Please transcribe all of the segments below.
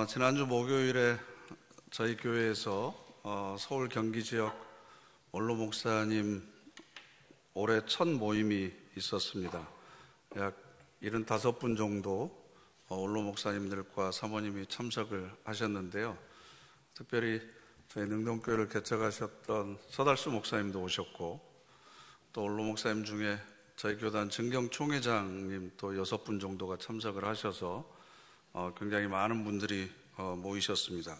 지난주 목요일에 저희 교회에서 서울 경기 지역 원로 목사님 올해 첫 모임이 있었습니다. 약 75분 정도 원로 목사님들과 사모님이 참석을 하셨는데요. 특별히 저희 능동교회를 개척하셨던 서달수 목사님도 오셨고, 또 원로 목사님 중에 저희 교단 증경 총회장님 또 6분 정도가 참석을 하셔서 굉장히 많은 분들이 모이셨습니다.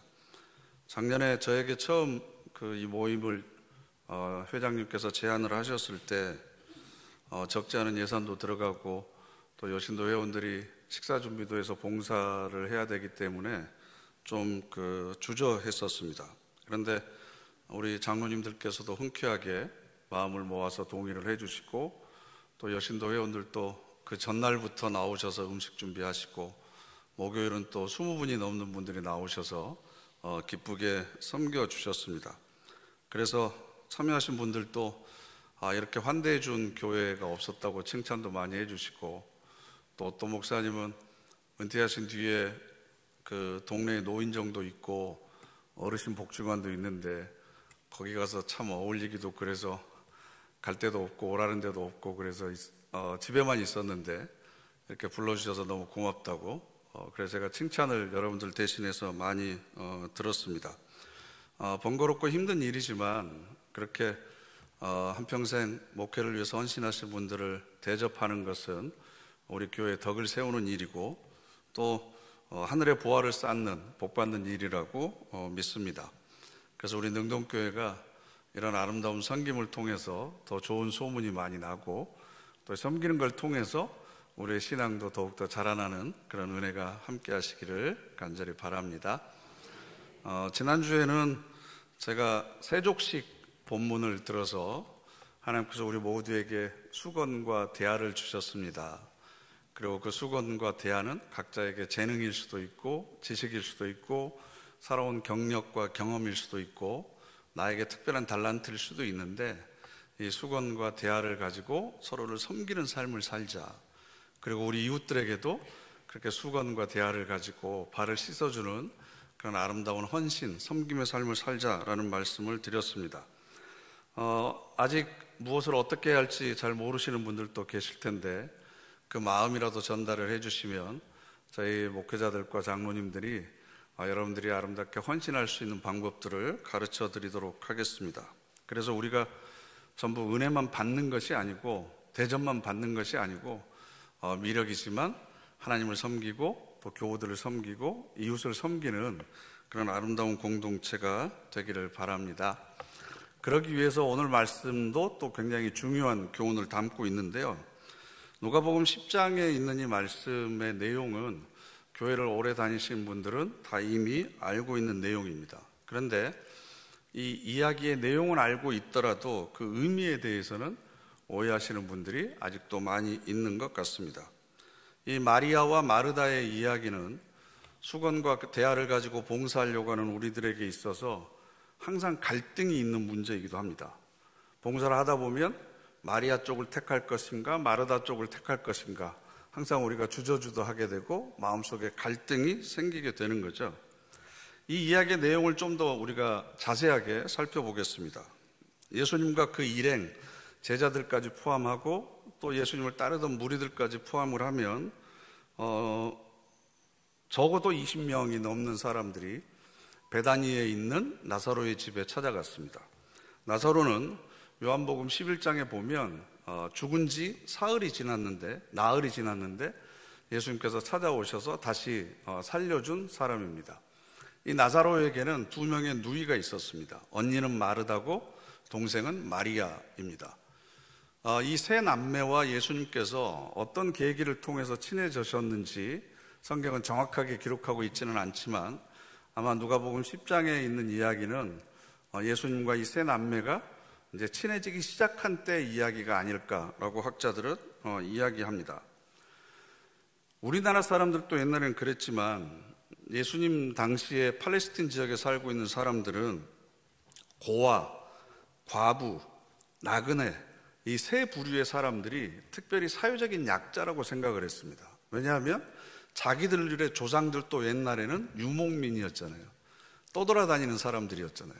작년에 저에게 처음 이 모임을 회장님께서 제안을 하셨을 때 적지 않은 예산도 들어가고 또 여신도 회원들이 식사 준비도 해서 봉사를 해야 되기 때문에 좀 주저했었습니다. 그런데 우리 장로님들께서도 흔쾌하게 마음을 모아서 동의를 해주시고, 또 여신도 회원들도 그 전날부터 나오셔서 음식 준비하시고, 목요일은 또 20분이 넘는 분들이 나오셔서 기쁘게 섬겨주셨습니다. 그래서 참여하신 분들도 이렇게 환대해 준 교회가 없었다고 칭찬도 많이 해주시고, 또 어떤 목사님은 은퇴하신 뒤에 그 동네에 노인정도 있고 어르신 복지관도 있는데 거기 가서 참 어울리기도, 그래서 갈 데도 없고 오라는 데도 없고 그래서 집에만 있었는데 이렇게 불러주셔서 너무 고맙다고, 그래서 제가 칭찬을 여러분들 대신해서 많이 들었습니다. 번거롭고 힘든 일이지만 그렇게 한평생 목회를 위해서 헌신하신 분들을 대접하는 것은 우리 교회의 덕을 세우는 일이고, 또 하늘의 보화를 쌓는 복받는 일이라고 믿습니다. 그래서 우리 능동교회가 이런 아름다운 섬김을 통해서 더 좋은 소문이 많이 나고, 또 섬기는 걸 통해서 우리의 신앙도 더욱더 자라나는 그런 은혜가 함께 하시기를 간절히 바랍니다. 지난주에는 제가 세족식 본문을 들어서 하나님께서 우리 모두에게 수건과 대야를 주셨습니다. 그리고 그 수건과 대야는 각자에게 재능일 수도 있고 지식일 수도 있고 살아온 경력과 경험일 수도 있고 나에게 특별한 달란트일 수도 있는데, 이 수건과 대야를 가지고 서로를 섬기는 삶을 살자. 그리고 우리 이웃들에게도 그렇게 수건과 대야를 가지고 발을 씻어주는 그런 아름다운 헌신, 섬김의 삶을 살자라는 말씀을 드렸습니다. 아직 무엇을 어떻게 해야 할지 잘 모르시는 분들도 계실 텐데 그 마음이라도 전달을 해주시면 저희 목회자들과 장로님들이 여러분들이 아름답게 헌신할 수 있는 방법들을 가르쳐 드리도록 하겠습니다. 그래서 우리가 전부 은혜만 받는 것이 아니고, 대접만 받는 것이 아니고, 미력이지만 하나님을 섬기고 또 교우들을 섬기고 이웃을 섬기는 그런 아름다운 공동체가 되기를 바랍니다. 그러기 위해서 오늘 말씀도 또 굉장히 중요한 교훈을 담고 있는데요. 누가복음 10장에 있는 이 말씀의 내용은 교회를 오래 다니신 분들은 다 이미 알고 있는 내용입니다. 그런데 이 이야기의 내용은 알고 있더라도 그 의미에 대해서는 오해하시는 분들이 아직도 많이 있는 것 같습니다. 이 마리아와 마르다의 이야기는 수건과 대야를 가지고 봉사하려고 하는 우리들에게 있어서 항상 갈등이 있는 문제이기도 합니다. 봉사를 하다 보면 마리아 쪽을 택할 것인가 마르다 쪽을 택할 것인가 항상 우리가 주저주저하게 되고 마음속에 갈등이 생기게 되는 거죠. 이 이야기의 내용을 좀 더 우리가 자세하게 살펴보겠습니다. 예수님과 그 일행 제자들까지 포함하고 또 예수님을 따르던 무리들까지 포함을 하면 적어도 20명이 넘는 사람들이 베다니에 있는 나사로의 집에 찾아갔습니다. 나사로는 요한복음 11장에 보면 죽은 지 나흘이 지났는데 예수님께서 찾아오셔서 다시 살려준 사람입니다. 이 나사로에게는 2명의 누이가 있었습니다. 언니는 마르다고 동생은 마리아입니다. 이 세 남매와 예수님께서 어떤 계기를 통해서 친해지셨는지 성경은 정확하게 기록하고 있지는 않지만 아마 누가복음 10장에 있는 이야기는 예수님과 이 세 남매가 이제 친해지기 시작한 때 이야기가 아닐까라고 학자들은 이야기합니다. 우리나라 사람들도 옛날에는 그랬지만 예수님 당시에 팔레스틴 지역에 살고 있는 사람들은 고아, 과부, 나그네 이 세 부류의 사람들이 특별히 사회적인 약자라고 생각을 했습니다. 왜냐하면 자기들의 조상들도 옛날에는 유목민이었잖아요. 떠돌아다니는 사람들이었잖아요.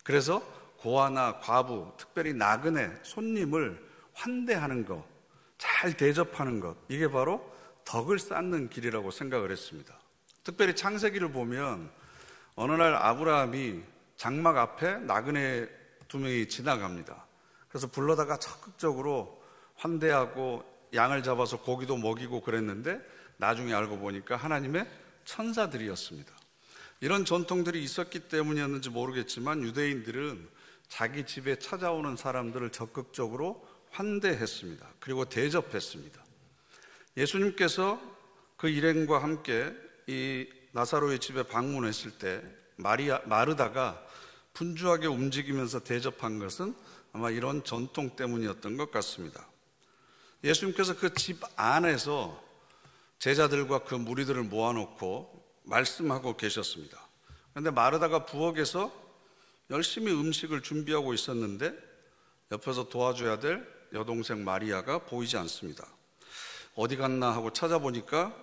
그래서 고아나 과부, 특별히 나그네, 손님을 환대하는 것, 잘 대접하는 것, 이게 바로 덕을 쌓는 길이라고 생각을 했습니다. 특별히 창세기를 보면 어느 날 아브라함이 장막 앞에 나그네 2명이 지나갑니다. 그래서 불러다가 적극적으로 환대하고 양을 잡아서 고기도 먹이고 그랬는데 나중에 알고 보니까 하나님의 천사들이었습니다. 이런 전통들이 있었기 때문이었는지 모르겠지만 유대인들은 자기 집에 찾아오는 사람들을 적극적으로 환대했습니다. 그리고 대접했습니다. 예수님께서 그 일행과 함께 이 나사로의 집에 방문했을 때 마르다가 분주하게 움직이면서 대접한 것은 아마 이런 전통 때문이었던 것 같습니다. 예수님께서 그 집 안에서 제자들과 그 무리들을 모아놓고 말씀하고 계셨습니다. 그런데 마르다가 부엌에서 열심히 음식을 준비하고 있었는데 옆에서 도와줘야 될 여동생 마리아가 보이지 않습니다. 어디 갔나 하고 찾아보니까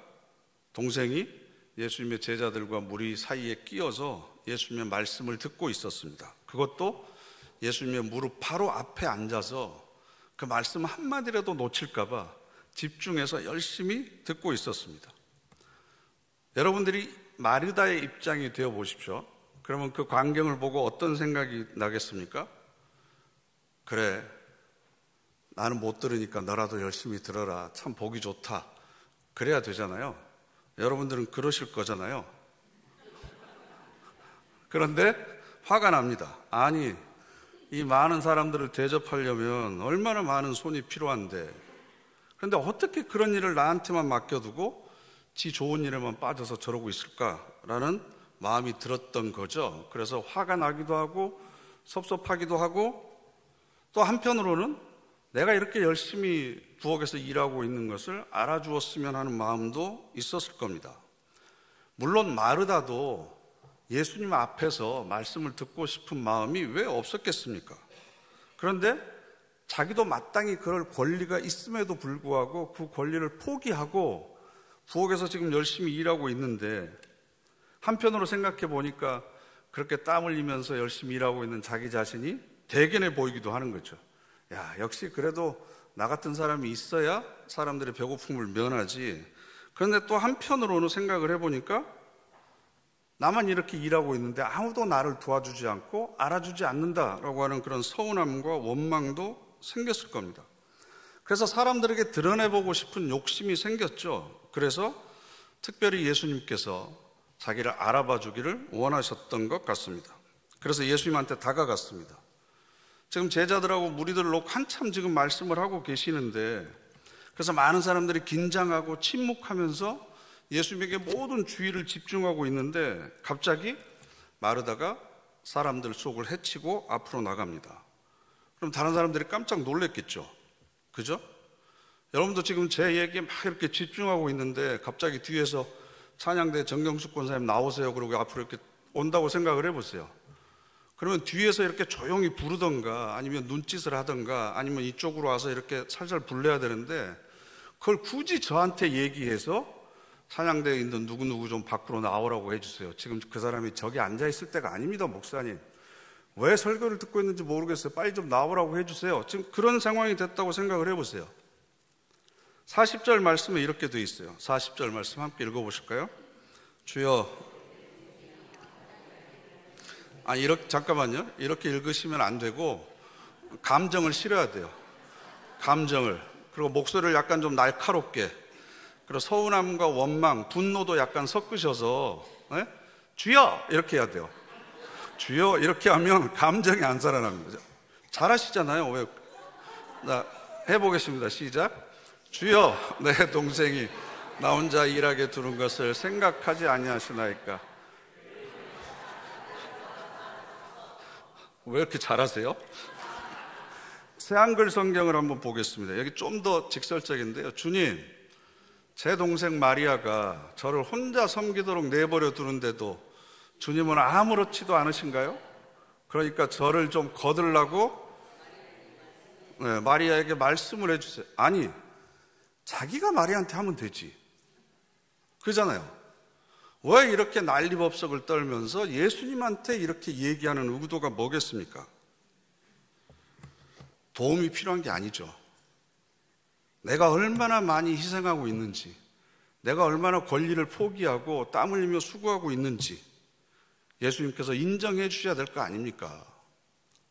동생이 예수님의 제자들과 무리 사이에 끼어서 예수님의 말씀을 듣고 있었습니다. 그것도 예수님의 무릎 바로 앞에 앉아서 그 말씀 한마디라도 놓칠까 봐 집중해서 열심히 듣고 있었습니다. 여러분들이 마르다의 입장이 되어 보십시오. 그러면 그 광경을 보고 어떤 생각이 나겠습니까? 그래, 나는 못 들으니까 너라도 열심히 들어라. 참 보기 좋다. 그래야 되잖아요. 여러분들은 그러실 거잖아요. 그런데 화가 납니다. 아니, 이 많은 사람들을 대접하려면 얼마나 많은 손이 필요한데, 그런데 어떻게 그런 일을 나한테만 맡겨두고 지 좋은 일에만 빠져서 저러고 있을까라는 마음이 들었던 거죠. 그래서 화가 나기도 하고 섭섭하기도 하고, 또 한편으로는 내가 이렇게 열심히 부엌에서 일하고 있는 것을 알아주었으면 하는 마음도 있었을 겁니다. 물론 마르다도 예수님 앞에서 말씀을 듣고 싶은 마음이 왜 없었겠습니까? 그런데 자기도 마땅히 그럴 권리가 있음에도 불구하고 그 권리를 포기하고 부엌에서 지금 열심히 일하고 있는데, 한편으로 생각해 보니까 그렇게 땀 흘리면서 열심히 일하고 있는 자기 자신이 대견해 보이기도 하는 거죠. 야, 역시 그래도 나 같은 사람이 있어야 사람들의 배고픔을 면하지. 그런데 또 한편으로는 생각을 해보니까 나만 이렇게 일하고 있는데 아무도 나를 도와주지 않고 알아주지 않는다라고 하는 그런 서운함과 원망도 생겼을 겁니다. 그래서 사람들에게 드러내보고 싶은 욕심이 생겼죠. 그래서 특별히 예수님께서 자기를 알아봐 주기를 원하셨던 것 같습니다. 그래서 예수님한테 다가갔습니다. 지금 제자들하고 무리들을 놓고 한참 지금 말씀을 하고 계시는데, 그래서 많은 사람들이 긴장하고 침묵하면서 예수님에게 모든 주의를 집중하고 있는데 갑자기 마르다가 사람들 속을 헤치고 앞으로 나갑니다. 그럼 다른 사람들이 깜짝 놀랐겠죠. 그죠? 여러분도 지금 제 얘기에 막 이렇게 집중하고 있는데 갑자기 뒤에서 찬양대 정경숙 권사님 나오세요 그러고 앞으로 이렇게 온다고 생각을 해보세요. 그러면 뒤에서 이렇게 조용히 부르던가 아니면 눈짓을 하던가 아니면 이쪽으로 와서 이렇게 살살 불러야 되는데, 그걸 굳이 저한테 얘기해서 찬양대에 있는 누구누구 좀 밖으로 나오라고 해주세요. 지금 그 사람이 저기 앉아있을 때가 아닙니다. 목사님, 왜 설교를 듣고 있는지 모르겠어요. 빨리 좀 나오라고 해주세요. 지금 그런 상황이 됐다고 생각을 해보세요. 40절 말씀에 이렇게 돼 있어요. 40절 말씀 함께 읽어보실까요? 주여, 잠깐만요. 이렇게 읽으시면 안 되고 감정을 실어야 돼요. 감정을. 그리고 목소리를 약간 좀 날카롭게, 그리고 서운함과 원망, 분노도 약간 섞으셔서 주여! 이렇게 해야 돼요. 주여! 이렇게 하면 감정이 안 살아납니다. 잘하시잖아요. 왜? 자, 해보겠습니다. 시작. 주여, 내 동생이 나 혼자 일하게 두는 것을 생각하지 아니하시나이까. 왜 이렇게 잘하세요? 새한글 성경을 한번 보겠습니다. 여기 좀 더 직설적인데요. 주님, 제 동생 마리아가 저를 혼자 섬기도록 내버려 두는데도 주님은 아무렇지도 않으신가요? 그러니까 저를 좀 거들라고 마리아에게 말씀을 해주세요. 아니, 자기가 마리아한테 하면 되지. 그잖아요. 왜 이렇게 난리법석을 떨면서 예수님한테 이렇게 얘기하는 의도가 뭐겠습니까? 도움이 필요한 게 아니죠. 내가 얼마나 많이 희생하고 있는지, 내가 얼마나 권리를 포기하고 땀 흘리며 수고하고 있는지 예수님께서 인정해 주셔야 될 거 아닙니까?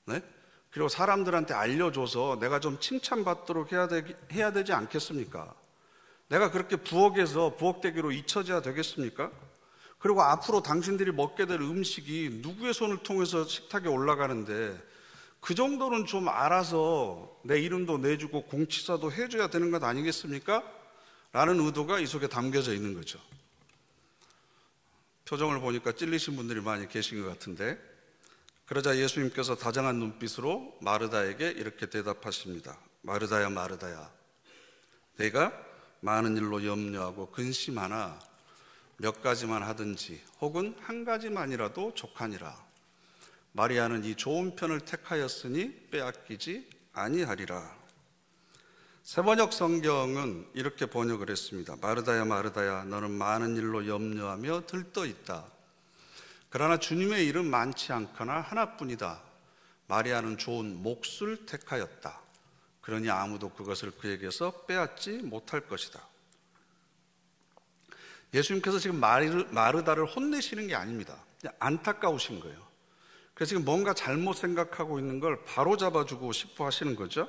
네? 그리고 사람들한테 알려줘서 내가 좀 칭찬받도록 해야 되지 않겠습니까? 내가 그렇게 부엌대기로 잊혀져야 되겠습니까? 그리고 앞으로 당신들이 먹게 될 음식이 누구의 손을 통해서 식탁에 올라가는데 그 정도는 좀 알아서 내 이름도 내주고 공치사도 해줘야 되는 것 아니겠습니까? 라는 의도가 이 속에 담겨져 있는 거죠. 표정을 보니까 찔리신 분들이 많이 계신 것 같은데, 그러자 예수님께서 다정한 눈빛으로 마르다에게 이렇게 대답하십니다. 마르다야, 마르다야, 내가 많은 일로 염려하고 근심하나 몇 가지만 하든지 혹은 한 가지만이라도 족하니라. 마리아는 이 좋은 편을 택하였으니 빼앗기지 아니하리라. 세번역 성경은 이렇게 번역을 했습니다. 마르다야, 마르다야, 너는 많은 일로 염려하며 들떠있다. 그러나 주님의 일은 많지 않거나 하나뿐이다. 마리아는 좋은 몫을 택하였다. 그러니 아무도 그것을 그에게서 빼앗지 못할 것이다. 예수님께서 지금 마르다를 혼내시는 게 아닙니다. 그냥 안타까우신 거예요. 그래서 지금 뭔가 잘못 생각하고 있는 걸 바로 잡아주고 싶어 하시는 거죠.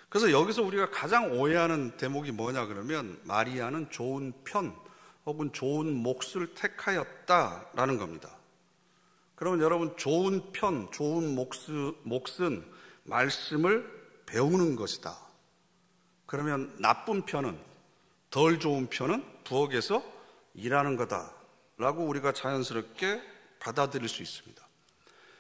그래서 여기서 우리가 가장 오해하는 대목이 뭐냐 그러면 마리아는 좋은 편 혹은 좋은 몫을 택하였다라는 겁니다. 그러면 여러분, 좋은 편, 좋은 몫은 말씀을 배우는 것이다. 그러면 나쁜 편은, 덜 좋은 편은 부엌에서 일하는 거다라고 우리가 자연스럽게 받아들일 수 있습니다.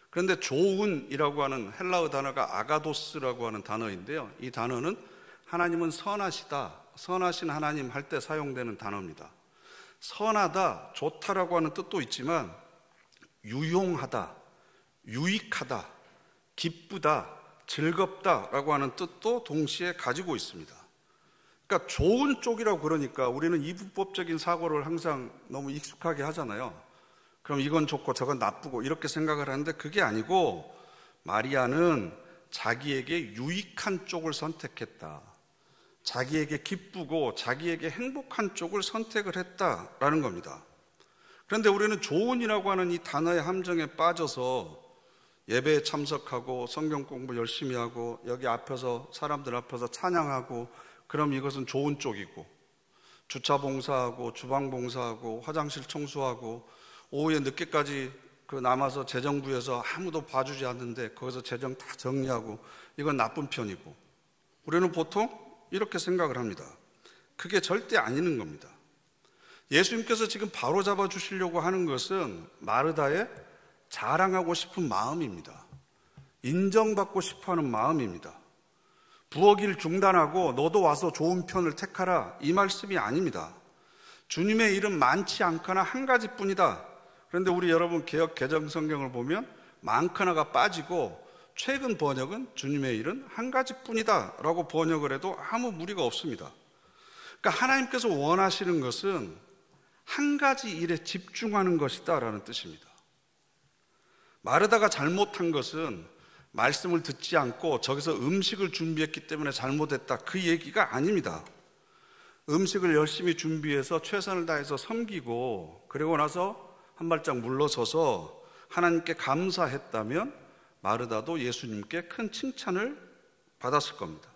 그런데 좋은이라고 하는 헬라어 단어가 아가도스라고 하는 단어인데요. 이 단어는 하나님은 선하시다, 선하신 하나님 할 때 사용되는 단어입니다. 선하다, 좋다라고 하는 뜻도 있지만 유용하다, 유익하다, 기쁘다, 즐겁다라고 하는 뜻도 동시에 가지고 있습니다. 그러니까 좋은 쪽이라고 그러니까 우리는 이분법적인 사고를 항상 너무 익숙하게 하잖아요. 그럼 이건 좋고 저건 나쁘고 이렇게 생각을 하는데 그게 아니고 마리아는 자기에게 유익한 쪽을 선택했다. 자기에게 기쁘고 자기에게 행복한 쪽을 선택을 했다라는 겁니다. 그런데 우리는 좋은이라고 하는 이 단어의 함정에 빠져서 예배에 참석하고 성경 공부 열심히 하고 여기 앞에서 사람들 앞에서 찬양하고 그럼 이것은 좋은 쪽이고, 주차 봉사하고 주방 봉사하고 화장실 청소하고 오후에 늦게까지 남아서 재정부에서 아무도 봐주지 않는데 거기서 재정 다 정리하고 이건 나쁜 편이고, 우리는 보통 이렇게 생각을 합니다. 그게 절대 아니는 겁니다. 예수님께서 지금 바로 잡아 주시려고 하는 것은 마르다의 자랑하고 싶은 마음입니다. 인정받고 싶어하는 마음입니다. 부엌일 중단하고 너도 와서 좋은 편을 택하라, 이 말씀이 아닙니다. 주님의 일은 많지 않거나 한 가지뿐이다. 그런데 우리 여러분 개역 개정 성경을 보면 많거나가 빠지고 최근 번역은 주님의 일은 한 가지뿐이다 라고 번역을 해도 아무 무리가 없습니다. 그러니까 하나님께서 원하시는 것은 한 가지 일에 집중하는 것이다 라는 뜻입니다. 마르다가 잘못한 것은 말씀을 듣지 않고 저기서 음식을 준비했기 때문에 잘못했다, 그 얘기가 아닙니다. 음식을 열심히 준비해서 최선을 다해서 섬기고 그리고 나서 한 발짝 물러서서 하나님께 감사했다면 마르다도 예수님께 큰 칭찬을 받았을 겁니다.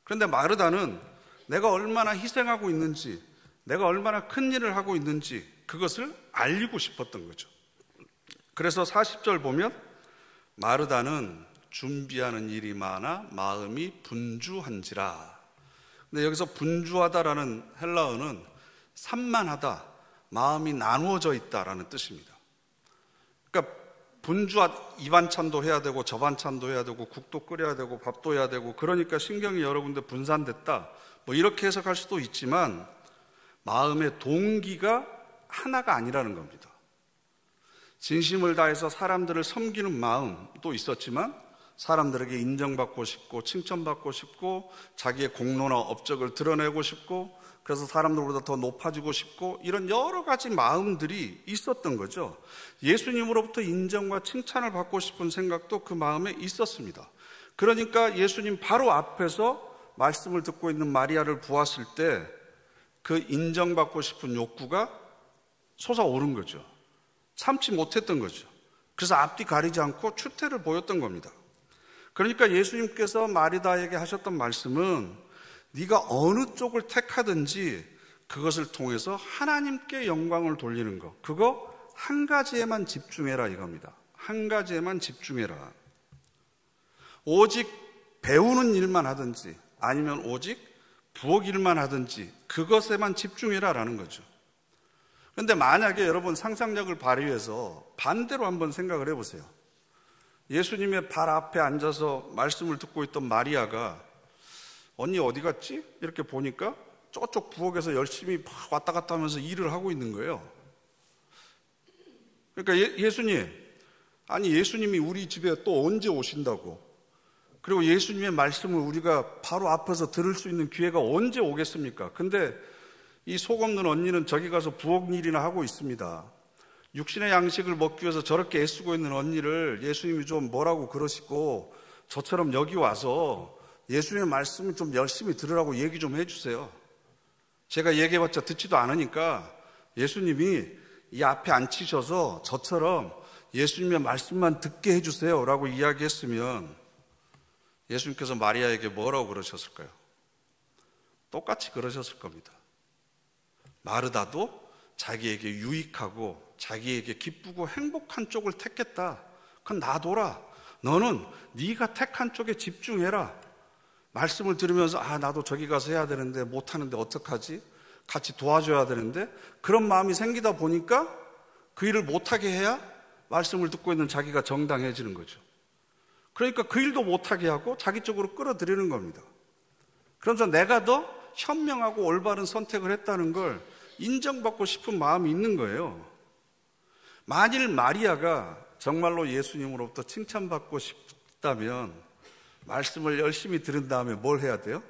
그런데 마르다는 내가 얼마나 희생하고 있는지, 내가 얼마나 큰 일을 하고 있는지 그것을 알리고 싶었던 거죠. 그래서 40절 보면 마르다는 준비하는 일이 많아 마음이 분주한지라. 근데 여기서 분주하다라는 헬라어는 산만하다, 마음이 나누어져 있다라는 뜻입니다. 그러니까 이 반찬도 해야 되고 저 반찬도 해야 되고 국도 끓여야 되고 밥도 해야 되고, 그러니까 신경이 여러 군데 분산됐다, 뭐 이렇게 해석할 수도 있지만 마음의 동기가 하나가 아니라는 겁니다. 진심을 다해서 사람들을 섬기는 마음도 있었지만 사람들에게 인정받고 싶고 칭찬받고 싶고 자기의 공로나 업적을 드러내고 싶고 그래서 사람들보다 더 높아지고 싶고 이런 여러 가지 마음들이 있었던 거죠. 예수님으로부터 인정과 칭찬을 받고 싶은 생각도 그 마음에 있었습니다. 그러니까 예수님 바로 앞에서 말씀을 듣고 있는 마리아를 보았을 때 그 인정받고 싶은 욕구가 솟아오른 거죠. 참지 못했던 거죠. 그래서 앞뒤 가리지 않고 추태를 보였던 겁니다. 그러니까 예수님께서 마리다에게 하셨던 말씀은 네가 어느 쪽을 택하든지 그것을 통해서 하나님께 영광을 돌리는 것, 그거 한 가지에만 집중해라 이겁니다. 한 가지에만 집중해라. 오직 배우는 일만 하든지 아니면 오직 부엌 일만 하든지 그것에만 집중해라 라는 거죠. 그런데 만약에 여러분 상상력을 발휘해서 반대로 한번 생각을 해보세요. 예수님의 발 앞에 앉아서 말씀을 듣고 있던 마리아가 언니 어디 갔지? 이렇게 보니까 저쪽 부엌에서 열심히 왔다 갔다 하면서 일을 하고 있는 거예요. 그러니까 예수님, 아니 예수님이 우리 집에 또 언제 오신다고? 그리고 예수님의 말씀을 우리가 바로 앞에서 들을 수 있는 기회가 언제 오겠습니까? 근데 이 속 없는 언니는 저기 가서 부엌 일이나 하고 있습니다. 육신의 양식을 먹기 위해서 저렇게 애쓰고 있는 언니를 예수님이 좀 뭐라고 그러시고 저처럼 여기 와서 예수님의 말씀을 좀 열심히 들으라고 얘기 좀 해주세요. 제가 얘기해봤자 듣지도 않으니까 예수님이 이 앞에 앉히셔서 저처럼 예수님의 말씀만 듣게 해주세요 라고 이야기했으면 예수님께서 마리아에게 뭐라고 그러셨을까요? 똑같이 그러셨을 겁니다. 마르다도 자기에게 유익하고 자기에게 기쁘고 행복한 쪽을 택했다. 그건 놔둬라. 너는 네가 택한 쪽에 집중해라. 말씀을 들으면서 나도 저기 가서 해야 되는데 못하는데 어떡하지? 같이 도와줘야 되는데 그런 마음이 생기다 보니까 그 일을 못하게 해야 말씀을 듣고 있는 자기가 정당해지는 거죠. 그러니까 그 일도 못하게 하고 자기 쪽으로 끌어들이는 겁니다. 그러면서 내가 더 현명하고 올바른 선택을 했다는 걸 인정받고 싶은 마음이 있는 거예요. 만일 마리아가 정말로 예수님으로부터 칭찬받고 싶다면 말씀을 열심히 들은 다음에 뭘 해야 돼요?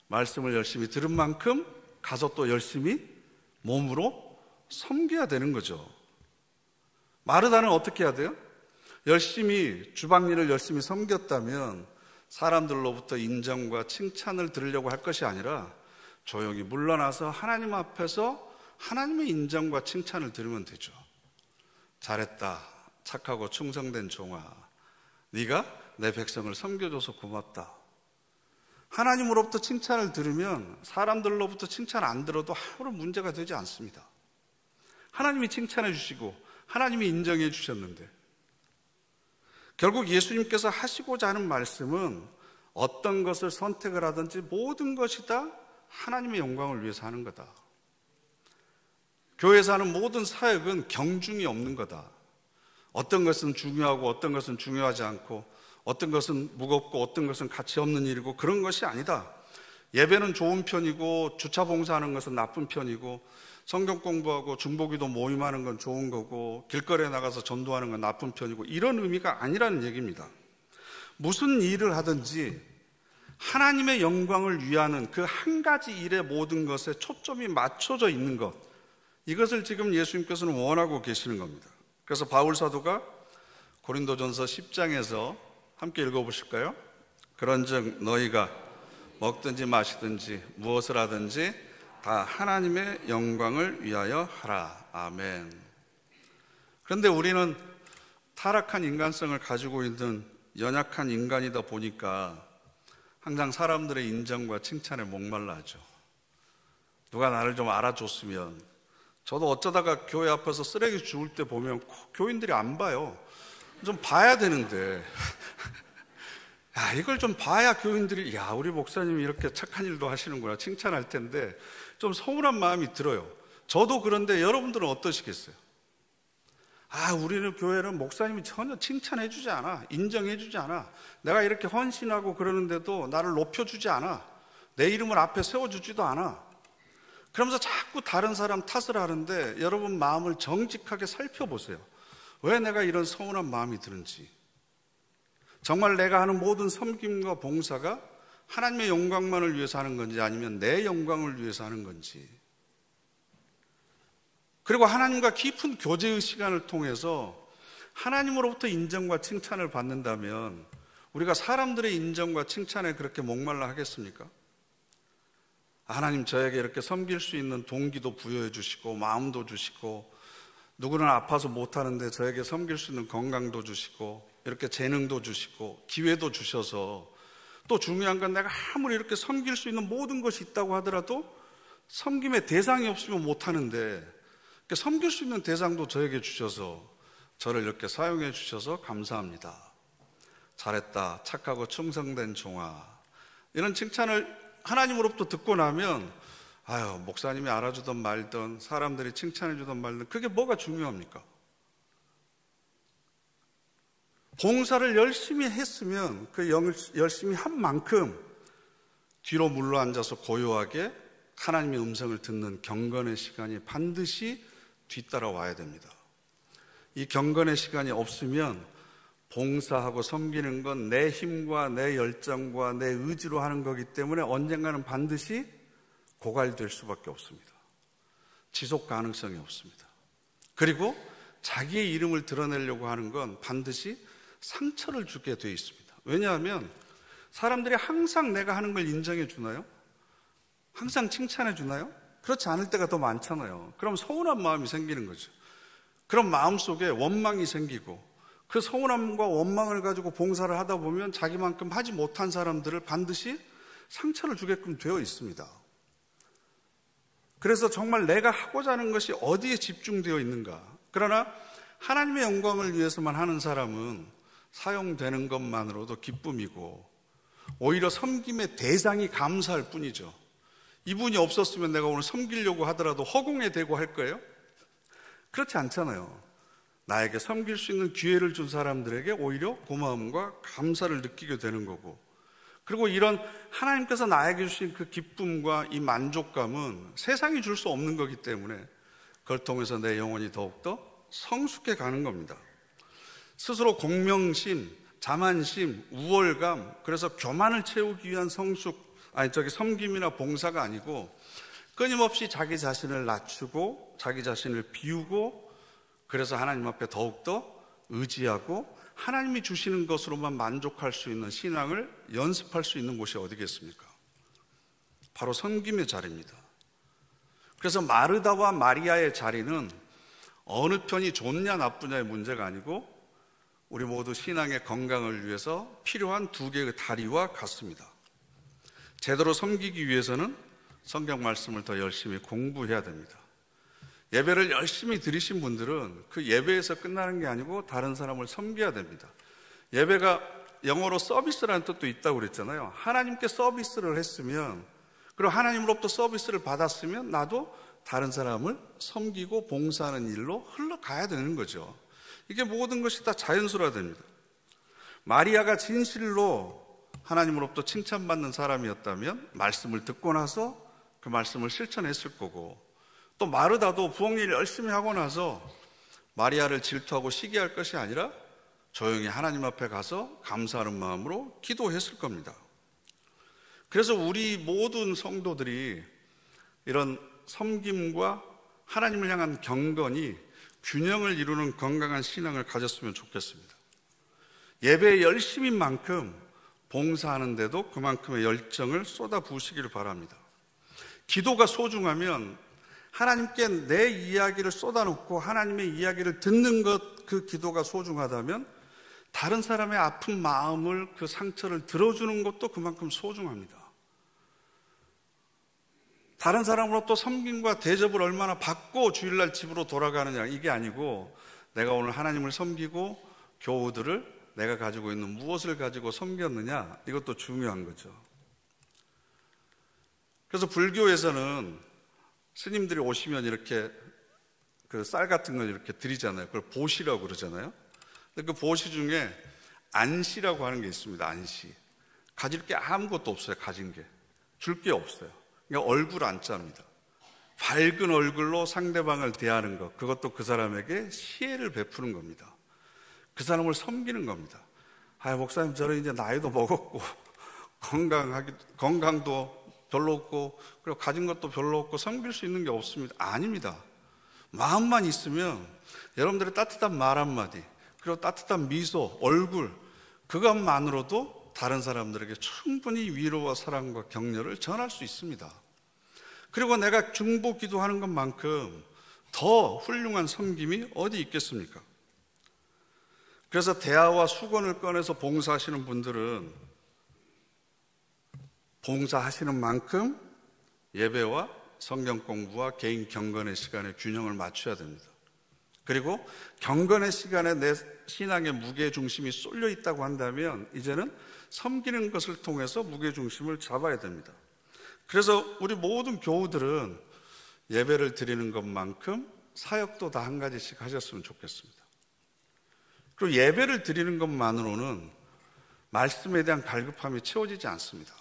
말씀을 열심히 들은 만큼 가서 또 열심히 몸으로 섬겨야 되는 거죠. 마르다는 어떻게 해야 돼요? 열심히 주방일을 열심히 섬겼다면 사람들로부터 인정과 칭찬을 들으려고 할 것이 아니라 조용히 물러나서 하나님 앞에서 하나님의 인정과 칭찬을 들으면 되죠. 잘했다. 착하고 충성된 종아. 네가 내 백성을 섬겨줘서 고맙다. 하나님으로부터 칭찬을 들으면 사람들로부터 칭찬 안 들어도 아무런 문제가 되지 않습니다. 하나님이 칭찬해 주시고 하나님이 인정해 주셨는데 결국 예수님께서 하시고자 하는 말씀은 어떤 것을 선택을 하든지 모든 것이 다 하나님의 영광을 위해서 하는 거다. 교회에서 하는 모든 사역은 경중이 없는 거다. 어떤 것은 중요하고 어떤 것은 중요하지 않고 어떤 것은 무겁고 어떤 것은 가치 없는 일이고 그런 것이 아니다. 예배는 좋은 편이고 주차 봉사하는 것은 나쁜 편이고 성경 공부하고 중보기도 모임하는 건 좋은 거고 길거리에 나가서 전도하는 건 나쁜 편이고 이런 의미가 아니라는 얘기입니다. 무슨 일을 하든지 하나님의 영광을 위하는 그 한 가지 일의 모든 것에 초점이 맞춰져 있는 것, 이것을 지금 예수님께서는 원하고 계시는 겁니다. 그래서 바울 사도가 고린도전서 10장에서 함께 읽어보실까요? 그런즉 너희가 먹든지 마시든지 무엇을 하든지 다 하나님의 영광을 위하여 하라. 아멘. 그런데 우리는 타락한 인간성을 가지고 있는 연약한 인간이다 보니까 항상 사람들의 인정과 칭찬에 목말라 하죠. 누가 나를 좀 알아줬으면. 저도 어쩌다가 교회 앞에서 쓰레기 주울 때 보면 교인들이 안 봐요. 좀 봐야 되는데 이걸 좀 봐야 교인들이 우리 목사님이 이렇게 착한 일도 하시는구나 칭찬할 텐데 좀 서운한 마음이 들어요. 저도 그런데 여러분들은 어떠시겠어요? 우리는 교회는 목사님이 전혀 칭찬해 주지 않아. 인정해 주지 않아. 내가 이렇게 헌신하고 그러는데도 나를 높여주지 않아. 내 이름을 앞에 세워주지도 않아. 그러면서 자꾸 다른 사람 탓을 하는데 여러분 마음을 정직하게 살펴보세요. 왜 내가 이런 서운한 마음이 드는지. 정말 내가 하는 모든 섬김과 봉사가 하나님의 영광만을 위해서 하는 건지 아니면 내 영광을 위해서 하는 건지, 그리고 하나님과 깊은 교제의 시간을 통해서 하나님으로부터 인정과 칭찬을 받는다면 우리가 사람들의 인정과 칭찬에 그렇게 목말라 하겠습니까? 하나님, 저에게 이렇게 섬길 수 있는 동기도 부여해 주시고 마음도 주시고, 누구는 아파서 못하는데 저에게 섬길 수 있는 건강도 주시고 이렇게 재능도 주시고 기회도 주셔서, 또 중요한 건 내가 아무리 이렇게 섬길 수 있는 모든 것이 있다고 하더라도 섬김의 대상이 없으면 못하는데, 섬길 수 있는 대상도 저에게 주셔서 저를 이렇게 사용해 주셔서 감사합니다. 잘했다, 착하고 충성된 종아, 이런 칭찬을 하나님으로부터 듣고 나면 아유, 목사님이 알아주던 말든 사람들이 칭찬해 주던 말든 그게 뭐가 중요합니까? 봉사를 열심히 했으면 그 열심히 한 만큼 뒤로 물러앉아서 고요하게 하나님의 음성을 듣는 경건의 시간이 반드시 뒤따라와야 됩니다. 이 경건의 시간이 없으면 봉사하고 섬기는 건 내 힘과 내 열정과 내 의지로 하는 거기 때문에 언젠가는 반드시 고갈될 수밖에 없습니다. 지속 가능성이 없습니다. 그리고 자기의 이름을 드러내려고 하는 건 반드시 상처를 주게 되어 있습니다. 왜냐하면 사람들이 항상 내가 하는 걸 인정해 주나요? 항상 칭찬해 주나요? 그렇지 않을 때가 더 많잖아요. 그럼 서운한 마음이 생기는 거죠. 그럼 마음속에 원망이 생기고, 그 서운함과 원망을 가지고 봉사를 하다 보면 자기만큼 하지 못한 사람들을 반드시 상처를 주게끔 되어 있습니다. 그래서 정말 내가 하고자 하는 것이 어디에 집중되어 있는가? 그러나 하나님의 영광을 위해서만 하는 사람은 사용되는 것만으로도 기쁨이고, 오히려 섬김의 대상이 감사할 뿐이죠. 이분이 없었으면 내가 오늘 섬기려고 하더라도 허공에 대고 할 거예요? 그렇지 않잖아요. 나에게 섬길 수 있는 기회를 준 사람들에게 오히려 고마움과 감사를 느끼게 되는 거고, 그리고 이런 하나님께서 나에게 주신 그 기쁨과 이 만족감은 세상이 줄 수 없는 거기 때문에 그걸 통해서 내 영혼이 더욱더 성숙해 가는 겁니다. 스스로 공명심, 자만심, 우월감, 그래서 교만을 채우기 위한 섬김이나 봉사가 아니고, 끊임없이 자기 자신을 낮추고 자기 자신을 비우고, 그래서 하나님 앞에 더욱더 의지하고 하나님이 주시는 것으로만 만족할 수 있는 신앙을 연습할 수 있는 곳이 어디겠습니까? 바로 섬김의 자리입니다. 그래서 마르다와 마리아의 자리는 어느 편이 좋냐 나쁘냐의 문제가 아니고 우리 모두 신앙의 건강을 위해서 필요한 두 개의 다리와 같습니다. 제대로 섬기기 위해서는 성경 말씀을 더 열심히 공부해야 됩니다. 예배를 열심히 드리신 분들은 그 예배에서 끝나는 게 아니고 다른 사람을 섬겨야 됩니다. 예배가 영어로 서비스라는 뜻도 있다고 그랬잖아요. 하나님께 서비스를 했으면, 그리고 하나님으로부터 서비스를 받았으면 나도 다른 사람을 섬기고 봉사하는 일로 흘러가야 되는 거죠. 이게 모든 것이 다 자연스러워야 됩니다. 마리아가 진실로 하나님으로부터 칭찬받는 사람이었다면 말씀을 듣고 나서 그 말씀을 실천했을 거고, 또 마르다도 부엌일 열심히 하고 나서 마리아를 질투하고 시기할 것이 아니라 조용히 하나님 앞에 가서 감사하는 마음으로 기도했을 겁니다. 그래서 우리 모든 성도들이 이런 섬김과 하나님을 향한 경건이 균형을 이루는 건강한 신앙을 가졌으면 좋겠습니다. 예배의 열심인 만큼 봉사하는데도 그만큼의 열정을 쏟아부으시기를 바랍니다. 기도가 소중하면 하나님께 내 이야기를 쏟아놓고 하나님의 이야기를 듣는 것, 그 기도가 소중하다면 다른 사람의 아픈 마음을, 그 상처를 들어주는 것도 그만큼 소중합니다. 다른 사람으로부터 섬김과 대접을 얼마나 받고 주일날 집으로 돌아가느냐, 이게 아니고 내가 오늘 하나님을 섬기고 교우들을 내가 가지고 있는 무엇을 가지고 섬겼느냐, 이것도 중요한 거죠. 그래서 불교에서는 스님들이 오시면 이렇게 그 쌀 같은 걸 이렇게 드리잖아요. 그걸 보시라고 그러잖아요. 근데 그 보시 중에 안시라고 하는 게 있습니다. 안시. 가질 게 아무것도 없어요. 가진 게. 줄 게 없어요. 그러니까 얼굴 안자입니다. 밝은 얼굴로 상대방을 대하는 것, 그것도 그 사람에게 시혜를 베푸는 겁니다. 그 사람을 섬기는 겁니다. 목사님, 저는 이제 나이도 먹었고 건강도 별로 없고, 그리고 가진 것도 별로 없고, 섬길 수 있는 게 없습니다. 아닙니다. 마음만 있으면 여러분들의 따뜻한 말 한마디, 그리고 따뜻한 미소, 얼굴, 그것만으로도 다른 사람들에게 충분히 위로와 사랑과 격려를 전할 수 있습니다. 그리고 내가 중보 기도하는 것만큼 더 훌륭한 섬김이 어디 있겠습니까? 그래서 대화와 수건을 꺼내서 봉사하시는 분들은 봉사하시는 만큼 예배와 성경 공부와 개인 경건의 시간에 균형을 맞춰야 됩니다. 그리고 경건의 시간에 내 신앙의 무게중심이 쏠려 있다고 한다면 이제는 섬기는 것을 통해서 무게중심을 잡아야 됩니다. 그래서 우리 모든 교우들은 예배를 드리는 것만큼 사역도 다 한 가지씩 하셨으면 좋겠습니다. 그리고 예배를 드리는 것만으로는 말씀에 대한 갈급함이 채워지지 않습니다.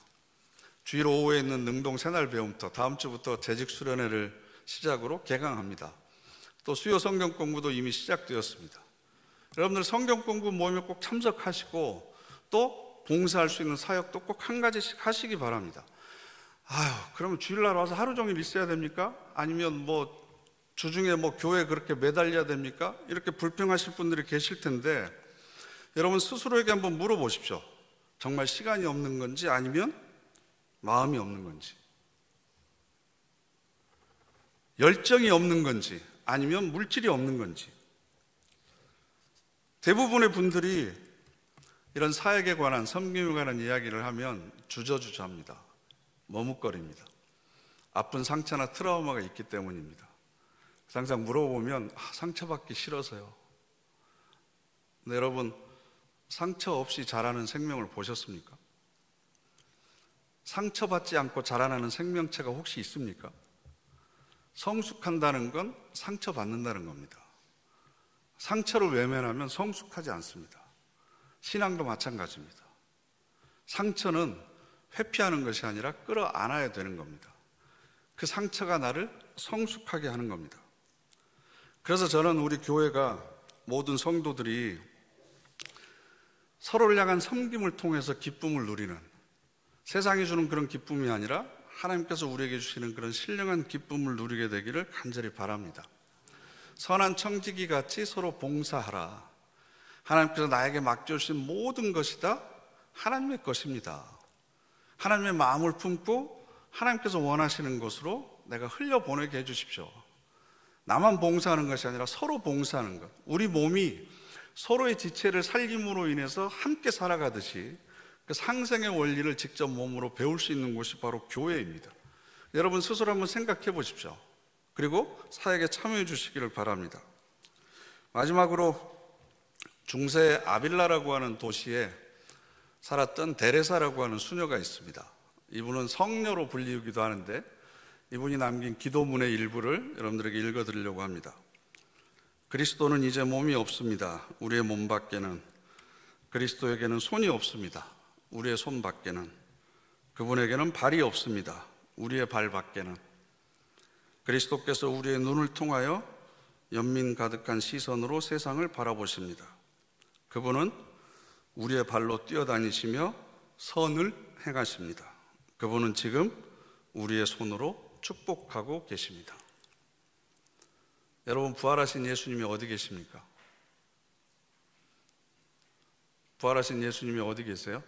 주일 오후에 있는 능동 새날 배움터, 다음 주부터 재직 수련회를 시작으로 개강합니다. 또 수요 성경 공부도 이미 시작되었습니다. 여러분들 성경 공부 모임에 꼭 참석하시고 또 봉사할 수 있는 사역도 꼭 한 가지씩 하시기 바랍니다. 그러면 주일날 와서 하루 종일 있어야 됩니까? 아니면 주중에 교회에 그렇게 매달려야 됩니까? 이렇게 불평하실 분들이 계실 텐데, 여러분 스스로에게 한번 물어보십시오. 정말 시간이 없는 건지 아니면 마음이 없는 건지, 열정이 없는 건지 아니면 물질이 없는 건지. 대부분의 분들이 이런 사역에 관한, 섬김에 관한 이야기를 하면 주저주저합니다. 머뭇거립니다. 아픈 상처나 트라우마가 있기 때문입니다. 항상 물어보면 상처받기 싫어서요. 근데 여러분, 상처 없이 자라는 생명을 보셨습니까? 상처받지 않고 자라나는 생명체가 혹시 있습니까? 성숙한다는 건 상처받는다는 겁니다. 상처를 외면하면 성숙하지 않습니다. 신앙도 마찬가지입니다. 상처는 회피하는 것이 아니라 끌어안아야 되는 겁니다. 그 상처가 나를 성숙하게 하는 겁니다. 그래서 저는 우리 교회가, 모든 성도들이 서로를 향한 섬김을 통해서 기쁨을 누리는, 세상이 주는 그런 기쁨이 아니라 하나님께서 우리에게 주시는 그런 신령한 기쁨을 누리게 되기를 간절히 바랍니다. 선한 청지기 같이 서로 봉사하라. 하나님께서 나에게 맡겨주신 모든 것이 다 하나님의 것입니다. 하나님의 마음을 품고 하나님께서 원하시는 것으로 내가 흘려보내게 해주십시오. 나만 봉사하는 것이 아니라 서로 봉사하는 것. 우리 몸이 서로의 지체를 살림으로 인해서 함께 살아가듯이 그 상생의 원리를 직접 몸으로 배울 수 있는 곳이 바로 교회입니다. 여러분 스스로 한번 생각해 보십시오. 그리고 사역에 참여해 주시기를 바랍니다. 마지막으로 중세 아빌라라고 하는 도시에 살았던 데레사라고 하는 수녀가 있습니다. 이분은 성녀로 불리우기도 하는데, 이분이 남긴 기도문의 일부를 여러분들에게 읽어드리려고 합니다. 그리스도는 이제 몸이 없습니다. 우리의 몸 밖에는. 그리스도에게는 손이 없습니다. 우리의 손 밖에는. 그분에게는 발이 없습니다. 우리의 발 밖에는. 그리스도께서 우리의 눈을 통하여 연민 가득한 시선으로 세상을 바라보십니다. 그분은 우리의 발로 뛰어다니시며 선을 행하십니다. 그분은 지금 우리의 손으로 축복하고 계십니다. 여러분, 부활하신 예수님이 어디 계십니까? 부활하신 예수님이 어디 계세요?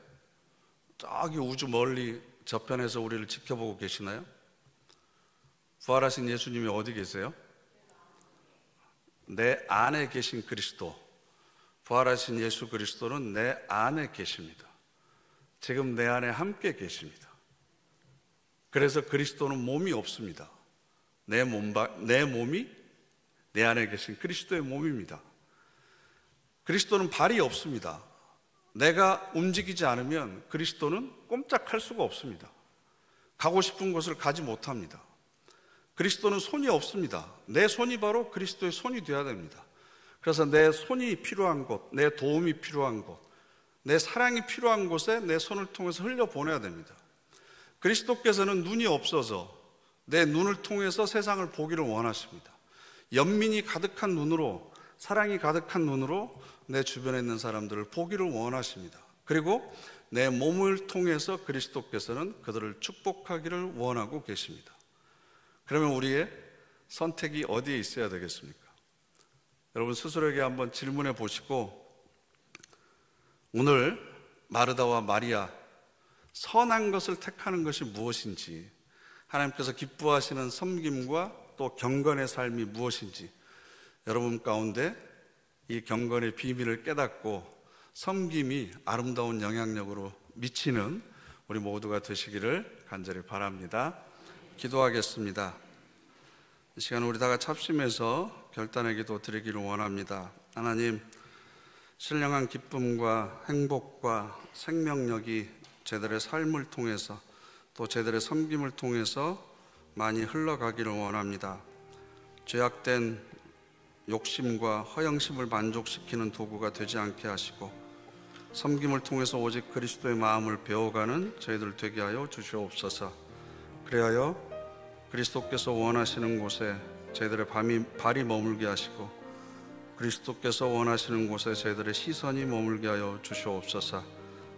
저기 우주 멀리 저편에서 우리를 지켜보고 계시나요? 부활하신 예수님이 어디 계세요? 내 안에 계신 그리스도, 부활하신 예수 그리스도는 내 안에 계십니다. 지금 내 안에 함께 계십니다. 그래서 그리스도는 몸이 없습니다. 내 몸이 내 안에 계신 그리스도의 몸입니다. 그리스도는 발이 없습니다. 내가 움직이지 않으면 그리스도는 꼼짝할 수가 없습니다. 가고 싶은 곳을 가지 못합니다. 그리스도는 손이 없습니다. 내 손이 바로 그리스도의 손이 되어야 됩니다. 그래서 내 손이 필요한 곳, 내 도움이 필요한 곳, 내 사랑이 필요한 곳에 내 손을 통해서 흘려보내야 됩니다. 그리스도께서는 눈이 없어서 내 눈을 통해서 세상을 보기를 원하십니다. 연민이 가득한 눈으로, 사랑이 가득한 눈으로 내 주변에 있는 사람들을 보기를 원하십니다. 그리고 내 몸을 통해서 그리스도께서는 그들을 축복하기를 원하고 계십니다. 그러면 우리의 선택이 어디에 있어야 되겠습니까? 여러분 스스로에게 한번 질문해 보시고, 오늘 마르다와 마리아, 선한 것을 택하는 것이 무엇인지, 하나님께서 기뻐하시는 섬김과 또 경건의 삶이 무엇인지, 여러분 가운데 이 경건의 비밀을 깨닫고 섬김이 아름다운 영향력으로 미치는 우리 모두가 되시기를 간절히 바랍니다. 기도하겠습니다. 이 시간 우리 다 같이 합심해서 결단의 기도 드리기를 원합니다. 하나님, 신령한 기쁨과 행복과 생명력이 저희들의 삶을 통해서 또 저희들의 섬김을 통해서 많이 흘러가기를 원합니다. 죄악된 욕심과 허영심을 만족시키는 도구가 되지 않게 하시고, 섬김을 통해서 오직 그리스도의 마음을 배워가는 저희들 되게 하여 주시옵소서. 그리하여 그리스도께서 원하시는 곳에 저희들의 발이 머물게 하시고, 그리스도께서 원하시는 곳에 저희들의 시선이 머물게 하여 주시옵소서.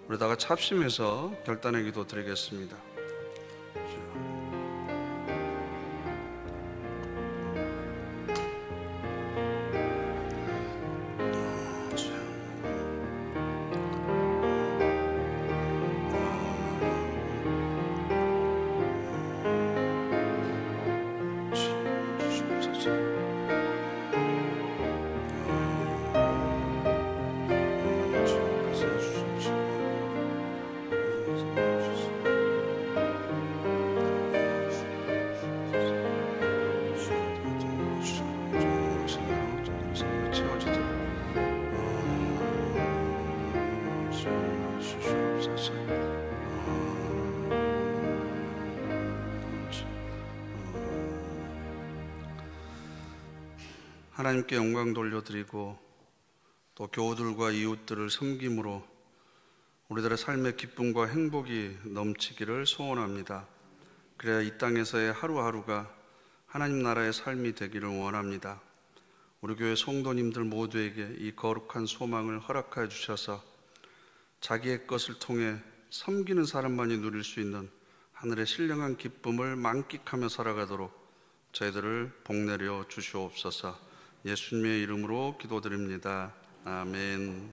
우리 다 같이 합심해서 결단의 기도 드리겠습니다. 하나님께 영광 돌려드리고 또 교우들과 이웃들을 섬김으로 우리들의 삶의 기쁨과 행복이 넘치기를 소원합니다. 그래야 이 땅에서의 하루하루가 하나님 나라의 삶이 되기를 원합니다. 우리 교회 성도님들 모두에게 이 거룩한 소망을 허락하여 주셔서 자기의 것을 통해 섬기는 사람만이 누릴 수 있는 하늘의 신령한 기쁨을 만끽하며 살아가도록 저희들을 복내려 주시옵소서. 예수님의 이름으로 기도드립니다. 아멘.